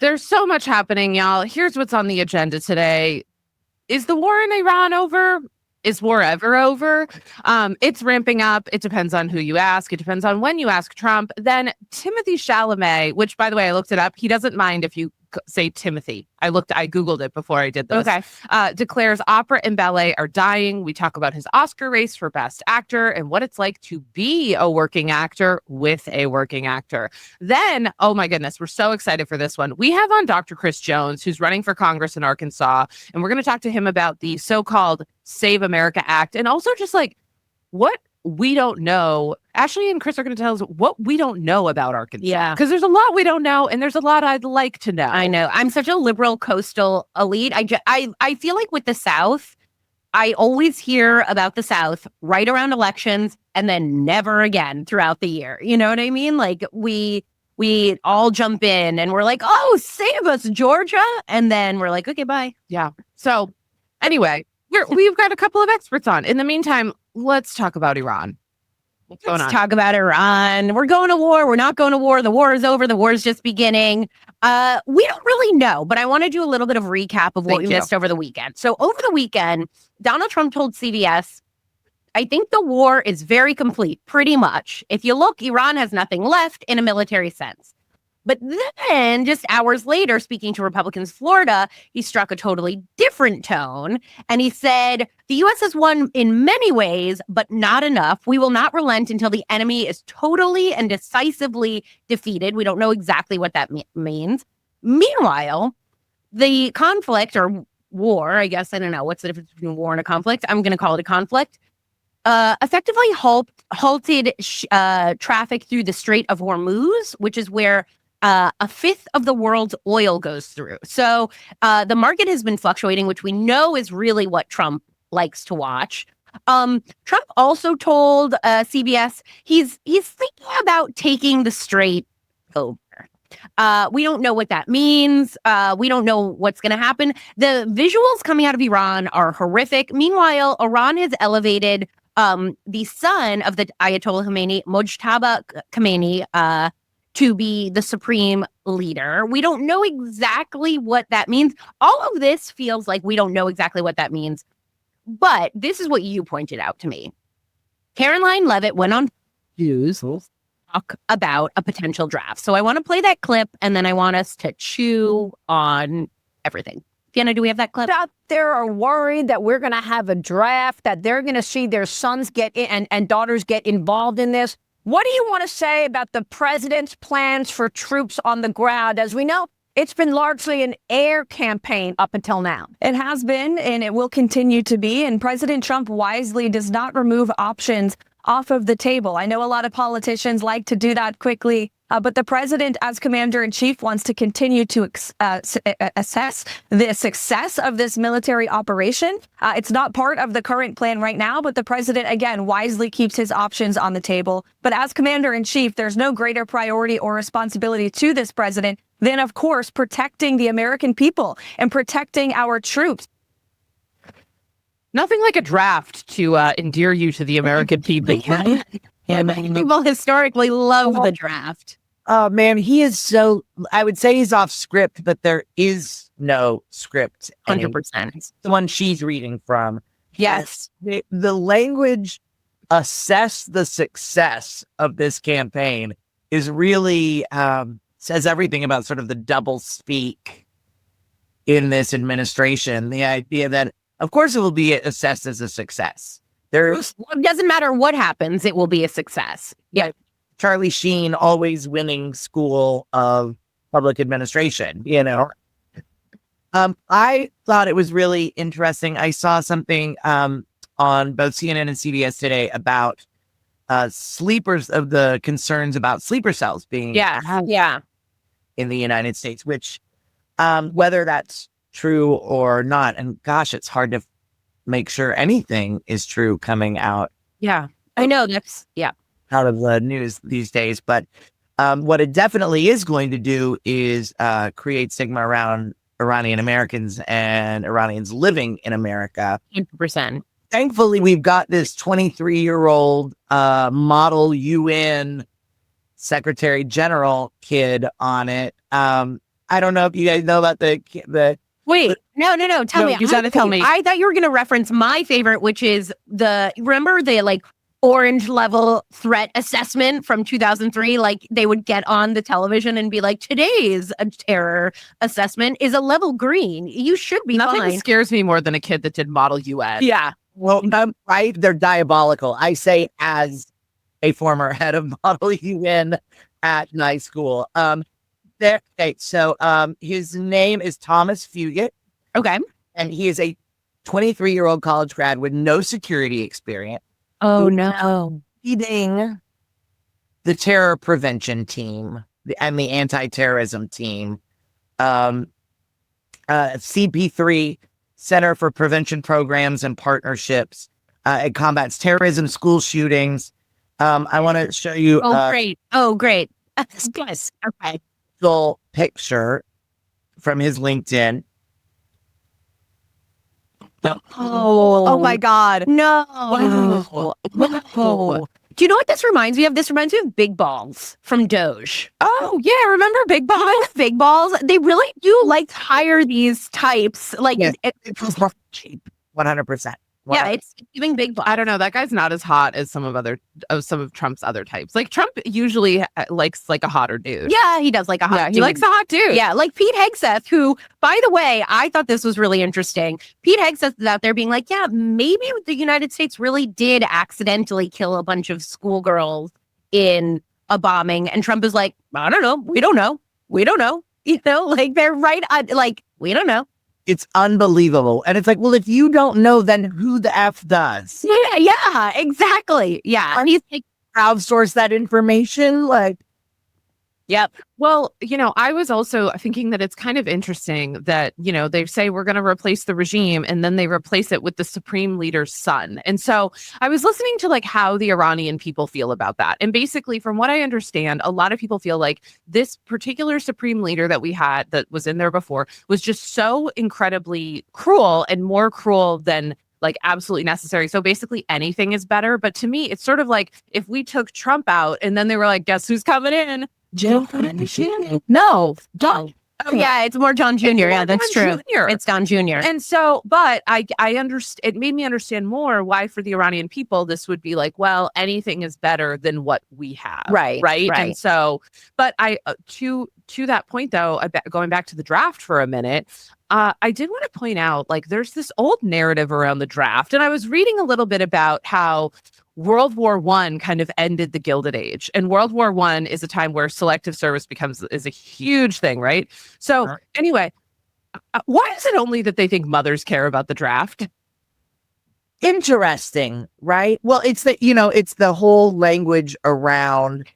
There's so much happening, y'all. Here's what's on the agenda today. Is the war in Iran over? Is war ever over? It's ramping up. It depends on who you ask. It depends on when you ask Trump. Then Timothée Chalamet, which, by the way, I looked it up. He doesn't mind if you say Timothy. I Googled it before I did this. Okay. Declares opera and ballet are dying. We talk about his Oscar race for Best Actor and what it's like to be a working actor with a working actor. Then, oh my goodness, we're so excited for this one. We have on Dr. Chris Jones, who's running for Congress in Arkansas, and we're going to talk to him about the so-called Save America Act and also just like what we don't know. Ashlie and Chris are going to tell us what we don't know about Arkansas. Yeah. Because there's a lot we don't know, and there's a lot I'd like to know. I know. I'm such a liberal coastal elite. I feel like with the South, I always hear about the South right around elections and then never again throughout the year. You know what I mean? Like we all jump in and we're like, oh, save us, Georgia. And then we're like, okay, bye. Yeah. So anyway, we've got a couple of experts on. In the meantime, let's talk about Iran. What's going on? Let's talk about Iran. We're going to war. We're not going to war. The war is over. The war is just beginning. We don't really know, but I want to do a little bit of recap of what we missed over the weekend. So over the weekend, Donald Trump told CBS, I think the war is very complete, pretty much. If you look, Iran has nothing left in a military sense. But then just hours later, speaking to Republicans Florida, he struck a totally different tone. And he said, the U.S. has won in many ways, but not enough. We will not relent until the enemy is totally and decisively defeated. We don't know exactly what that means. Meanwhile, the conflict or war, I guess, I don't know, what's the difference between war and a conflict? I'm going to call it a conflict. Effectively halted traffic through the Strait of Hormuz, which is where a fifth of the world's oil goes through. So the market has been fluctuating, which we know is really what Trump likes to watch. Trump also told CBS he's thinking about taking the strait over. We don't know what that means. We don't know what's going to happen. The visuals coming out of Iran are horrific. Meanwhile, Iran has elevated the son of the Ayatollah Khomeini, Mojtaba Khomeini, to be the supreme leader. We don't know exactly what that means. All of this feels like we don't know exactly what that means. But this is what you pointed out to me. Caroline Leavitt went on news to talk about a potential draft. So I want to play that clip, and then I want us to chew on everything. Fiona, do we have that clip? Out there are worried that we're going to have a draft, that they're going to see their sons get in and daughters get involved in this. What do you want to say about the president's plans for troops on the ground? As we know, it's been largely an air campaign up until now. It has been, and it will continue to be. And President Trump wisely does not remove options off of the table. I know a lot of politicians like to do that quickly, but the president, as commander-in-chief, wants to continue to assess the success of this military operation. It's not part of the current plan right now, but the president, again, wisely keeps his options on the table. But as commander-in-chief, there's no greater priority or responsibility to this president than, of course, protecting the American people and protecting our troops. Nothing like a draft to endear you to the American people. Yeah, people historically love the draft. Oh, man, he is so, I would say he's off script, but there is no script. 100%. The one she's reading from. Yes. The language, assess the success of this campaign is really, says everything about sort of the double speak in this administration. The idea that, of course, it will be assessed as a success. It doesn't matter what happens, it will be a success. Yeah. Charlie Sheen always winning School of Public Administration, you know. I thought it was really interesting. I saw something on both CNN and CBS today about sleepers, of the concerns about sleeper cells being in the United States, which whether that's true or not, and gosh, it's hard to make sure anything is true coming out. Yeah, I know out of the news these days. But what it definitely is going to do is create stigma around Iranian Americans and Iranians living in America. 100%. Thankfully, we've got this 23-year-old model UN Secretary General kid on it. I don't know if you guys know about the Wait, no. Tell me. You gotta tell me. I thought you were going to reference my favorite, which is remember the like orange level threat assessment from 2003? Like they would get on the television and be like, today's terror assessment is a level green. You should be Nothing fine. scares me more than a kid that did Model UN. Yeah. Well, right? They're diabolical. I say as a former head of Model UN at my school. So his name is Thomas Fugit. Okay. And he is a 23-year-old college grad with no security experience. Oh, no. Leading the terror prevention team and the anti-terrorism team. CP3, Center for Prevention Programs and Partnerships. It combats terrorism, school shootings. I want to show you. Great. Oh, great. Yes. Okay. Full picture from his LinkedIn. Oh my God. No. Wow. Wow. Do you know what this reminds me of? This reminds me of Big Balls from Doge. Oh, yeah. Remember Big Balls? Big Balls. They really do like hire these types. Like, Yes. It's cheap. 100%. Yeah, it's giving Big Balls. I don't know. That guy's not as hot as some of Trump's other types. Like Trump usually likes like a hotter dude. Yeah, he does like a hot dude. He likes a hot dude. Yeah, like Pete Hegseth, who, by the way, I thought this was really interesting. Pete Hegseth is out there being like, yeah, maybe the United States really did accidentally kill a bunch of schoolgirls in a bombing. And Trump is like, I don't know. We don't know. We don't know. You know, like they're right. Like, we don't know. It's unbelievable. And it's like, well, if you don't know, then who the F does? Yeah, exactly. Yeah. And he's like, crowdsource that information. Like, yep. Well, I was also thinking that it's kind of interesting that, they say we're going to replace the regime and then they replace it with the supreme leader's son. And so I was listening to like how the Iranian people feel about that. And basically, from what I understand, a lot of people feel like this particular supreme leader that we had that was in there before was just so incredibly cruel and more cruel than like absolutely necessary. So basically anything is better. But to me, it's sort of like if we took Trump out and then they were like, guess who's coming in? No, Don. Oh, yeah, it's more John Jr. Yeah, that's true. Jr. It's Don Jr. And so, but I understand. It made me understand more why for the Iranian people this would be like, well, anything is better than what we have, right? And so, but I to that point though, going back to the draft for a minute. I did want to point out, like, there's this old narrative around the draft, and I was reading a little bit about how World War I kind of ended the Gilded Age, and World War I is a time where selective service is a huge thing, right? So anyway, why is it only that they think mothers care about the draft? Interesting, right? Well, it's the whole language around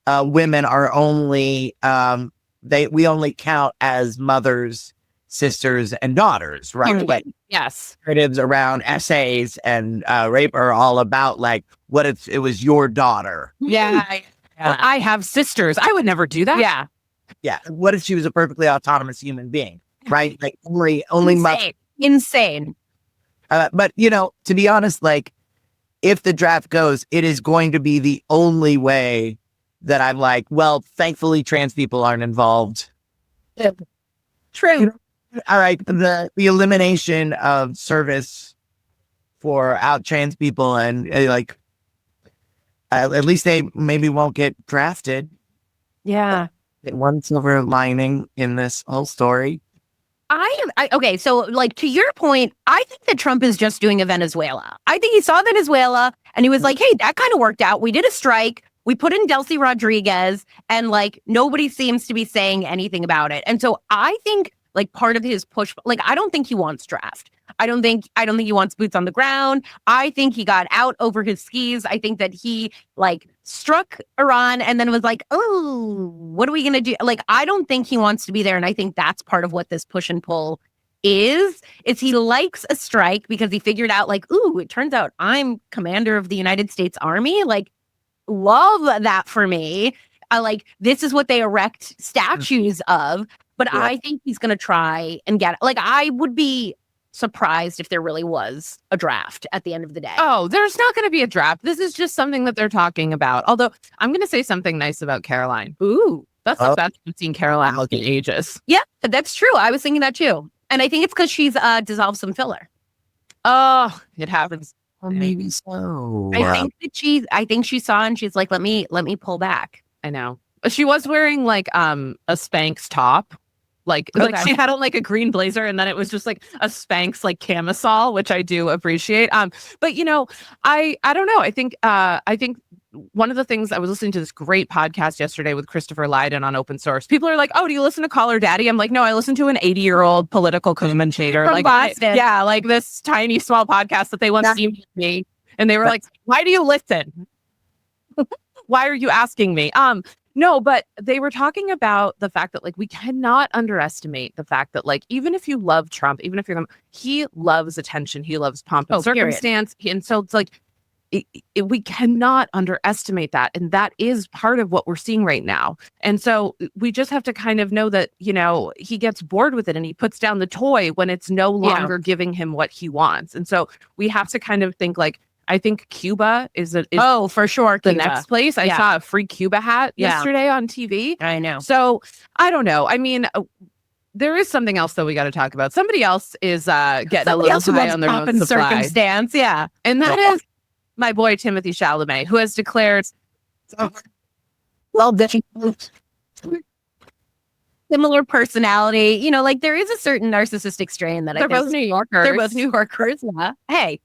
women are only we only count as mothers, sisters, and daughters, right? Like, yes, narratives around essays and rape are all about like, what if it was your daughter? Yeah, I have sisters. I would never do that. Yeah. What if she was a perfectly autonomous human being, right? Like only insane. But to be honest, like if the draft goes, it is going to be the only way that I'm like, well, thankfully trans people aren't involved. True. All right, the elimination of service for out trans people and like at least they maybe won't get drafted. Yeah. One silver lining in this whole story. Okay, so like to your point, I think that Trump is just doing a Venezuela. I think he saw Venezuela and he was like, hey, that kind of worked out. We did a strike. We put in Delcy Rodriguez and like nobody seems to be saying anything about it. And so I think like part of his push, like I don't think he wants draft. I don't think he wants boots on the ground. I think he got out over his skis. I think that he like struck Iran and then was like, oh, what are we going to do? Like, I don't think he wants to be there. And I think that's part of what this push and pull is he likes a strike because he figured out like, ooh, it turns out I'm commander of the United States Army. Like, love that for me. Like, this is what they erect statues of. But yeah. I think he's going to try and get, like, I would be surprised if there really was a draft at the end of the day. Oh, there's not going to be a draft. This is just something that they're talking about. Although I'm going to say something nice about Caroline. Ooh. That's the best we've seen Carol Alec in ages. Yeah, that's true. I was thinking that too. And I think it's because she's dissolved some filler. Oh, it happens. Well, maybe so. I think she saw and she's like, let me pull back. I know. She was wearing like a Spanx top. Like she had on like a green blazer, and then it was just like a Spanx like camisole, which I do appreciate. But you know, I don't know. I think one of the things, I was listening to this great podcast yesterday with Christopher Lydon on Open Source. People are like, "Oh, do you listen to Call Her Daddy?" I'm like, "No, I listen to an 80-year-old political commentator from Boston." Like this tiny small podcast that they once emailed me, and they were like, "Why do you listen? Why are you asking me?" No, but they were talking about the fact that like we cannot underestimate the fact that like even if you love Trump, even if you're he loves attention, he loves pomp and circumstance, and so it's like we cannot underestimate that, and that is part of what we're seeing right now. And so we just have to kind of know that, you know, he gets bored with it and he puts down the toy when it's no longer giving him what he wants. And so we have to kind of think like, I think Cuba is for sure the next place. I saw a free Cuba hat yesterday on TV. I know. So I don't know. I mean, there is something else that we got to talk about. Somebody else is getting a little high on their own circumstance. Yeah. And that is my boy, Timothée Chalamet, who has declared similar personality. You know, like there is a certain narcissistic strain that they're both New Yorkers. They're both New Yorkers. Yeah. Hey.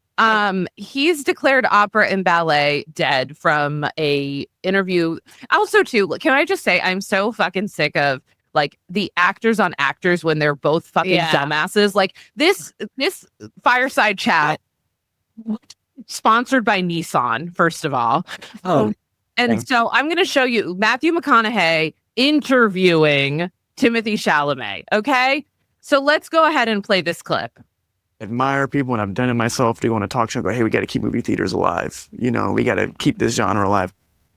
He's declared opera and ballet dead from a interview. Also, too, can I just say I'm so fucking sick of like the actors on actors when they're both fucking dumbasses. Like this fireside chat sponsored by Nissan, first of all. And so I'm going to show you Matthew McConaughey interviewing Timothée Chalamet. Okay, so let's go ahead and play this clip. Admire people, and I've done it myself, to go on a talk show and go, hey, we got to keep movie theaters alive. You know, we got to keep this genre alive.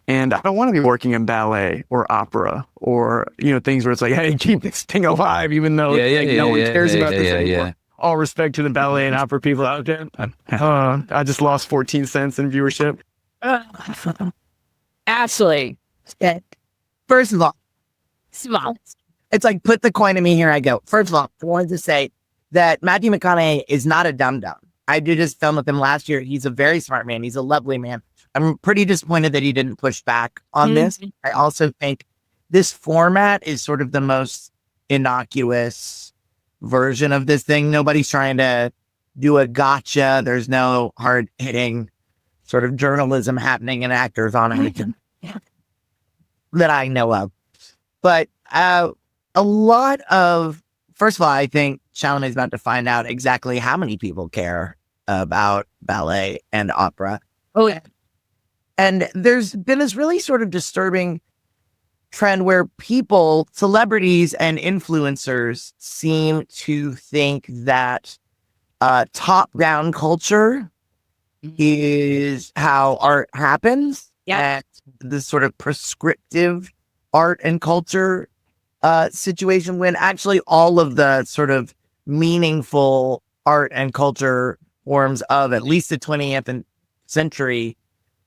And I don't want to be working in ballet or opera or, you know, things where it's like, hey, keep this thing alive, even though no one cares about this anymore. All respect to the ballet and opera people out there. I just lost 14 cents in viewership. Ashlie. First of all, it's like, put the coin in me, here I go. First of all, I wanted to say that Matthew McConaughey is not a dum-dum. I did just film with him last year. He's a very smart man. He's a lovely man. I'm pretty disappointed that he didn't push back on this. I also think this format is sort of the most innocuous version of this thing. Nobody's trying to do a gotcha. There's no hard-hitting sort of journalism happening and actors on it that I know of. But a lot of, first of all, I think Chalamet is about to find out exactly how many people care about ballet and opera. Oh, yeah. And there's been this really sort of disturbing trend where people, celebrities and influencers, seem to think that top-down culture is how art happens. And this sort of prescriptive art and culture situation, when actually all of the sort of meaningful art and culture forms of at least the 20th century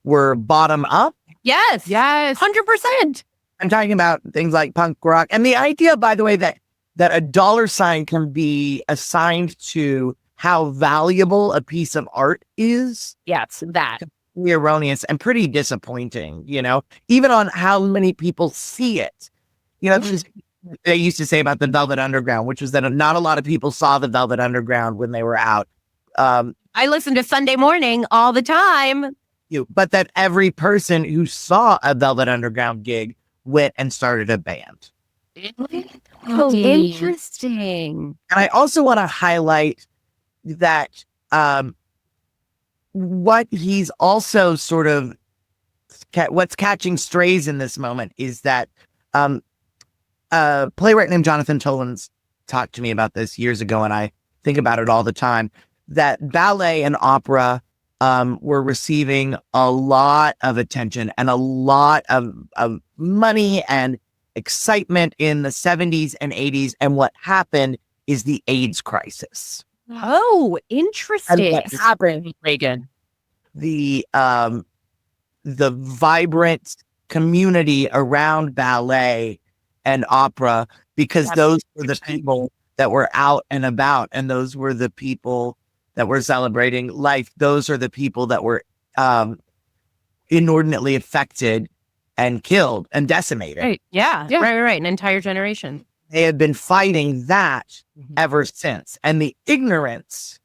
were bottom up. Yes. 100%. I'm talking about things like punk rock. And the idea, by the way, that a dollar sign can be assigned to how valuable a piece of art is. Yes, that. Erroneous and pretty disappointing, you know, even on how many people see it. You know, they used to say about the Velvet Underground, which was that not a lot of people saw the Velvet Underground when they were out. I listen to Sunday Morning all the time. But that every person who saw a Velvet Underground gig went and started a band. Oh, interesting. And I also want to highlight that what he's also sort of, what's catching strays in this moment is that a playwright named Jonathan Tolan's talked to me about this years ago, and I think about it all the time, that ballet and opera were receiving a lot of attention and a lot of money and excitement in the 70s and 80s. And what happened is the AIDS crisis. Oh, interesting. What happened, Reagan? The vibrant community around ballet and opera, because those were the people that were out and about, and those were the people that were celebrating life. Those are the people that were inordinately affected and killed and decimated. Right. Yeah. Right. An entire generation. They have been fighting that ever since. And the ignorance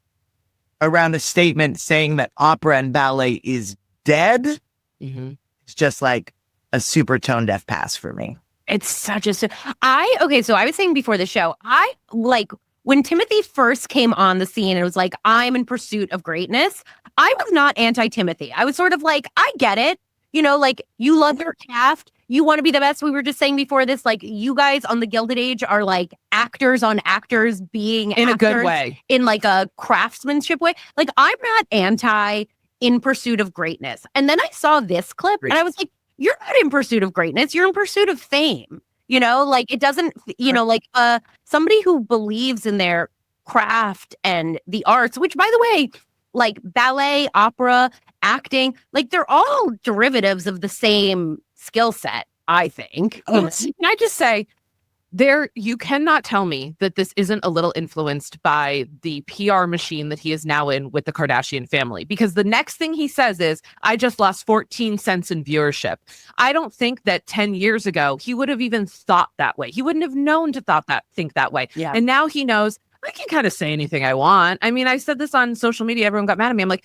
around a statement saying that opera and ballet is dead is just like a super tone deaf pass for me. It's such a... So I was saying before the show, I like when Timothée first came on the scene and it was like, I'm in pursuit of greatness. I was not anti-Timothée. I was sort of like, I get it. You know, like, you love your craft. You want to be the best. We were just saying before this, like, you guys on the Gilded Age are like actors on actors being in a good way, in like a craftsmanship way. Like, I'm not anti in pursuit of greatness. And then I saw this clip and I was like, you're not in pursuit of greatness. You're in pursuit of fame. You know, like, it doesn't, you know, like somebody who believes in their craft and the arts, which, by the way, like ballet, opera, acting, like, they're all derivatives of the same skill set, I think. Can I just say, you cannot tell me that this isn't a little influenced by the PR machine that he is now in with the Kardashian family, because the next thing he says is, I just lost 14 cents in viewership. I don't think that 10 years ago he would have even thought that way. He wouldn't have known to think that way. Yeah. And now he knows, I can kind of say anything I want. I mean, I said this on social media. Everyone got mad at me. I'm like,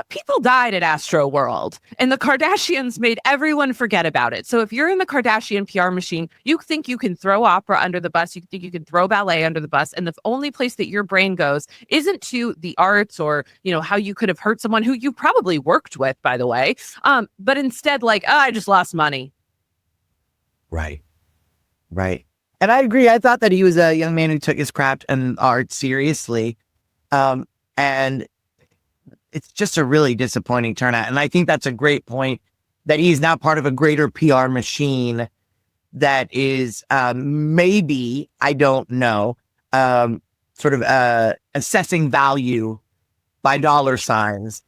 people died at Astro World, and the Kardashians made everyone forget about it. So if you're in the Kardashian PR machine, you think you can throw opera under the bus, you think you can throw ballet under the bus, and the only place that your brain goes isn't to the arts or, you know, how you could have hurt someone who you probably worked with, by the way, but instead, like, I just lost money. Right. And I agree. I thought that he was a young man who took his craft and art seriously. And it's just a really disappointing turnout. And I think that's a great point, that he's now part of a greater PR machine that is maybe, I don't know, sort of assessing value by dollar signs,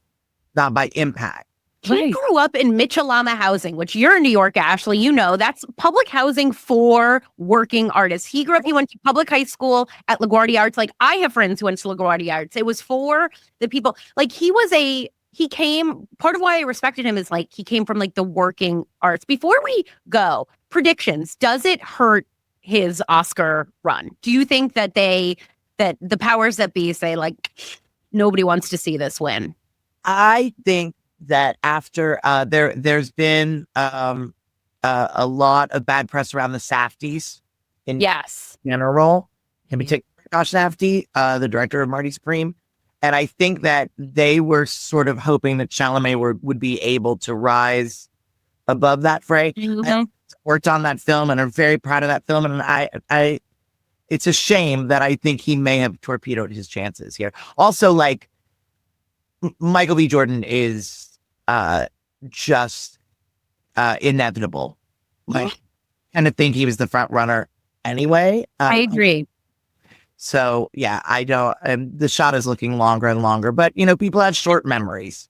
not by impact. He grew up in Mitchell-Lama housing, which you're in New York, Ashlie. You know, that's public housing for working artists. He went to public high school at LaGuardia Arts. Like, I have friends who went to LaGuardia Arts. It was for the people. Like, part of why I respected him is, like, he came from, like, the working arts. Before we go, predictions, does it hurt his Oscar run? Do you think that that the powers that be say, like, nobody wants to see this win? I think that after there's been a lot of bad press around the Safdies in general, in particular Josh Safdie, the director of Marty Supreme, and I think that they were sort of hoping that Chalamet would be able to rise above that fray. I worked on that film and are very proud of that film, and I it's a shame that I think he may have torpedoed his chances here. Also, like, Michael B. Jordan is just inevitable. Like, kind of think he was the front runner anyway. I agree. So yeah, I don't. The shot is looking longer and longer, but you know, people have short memories.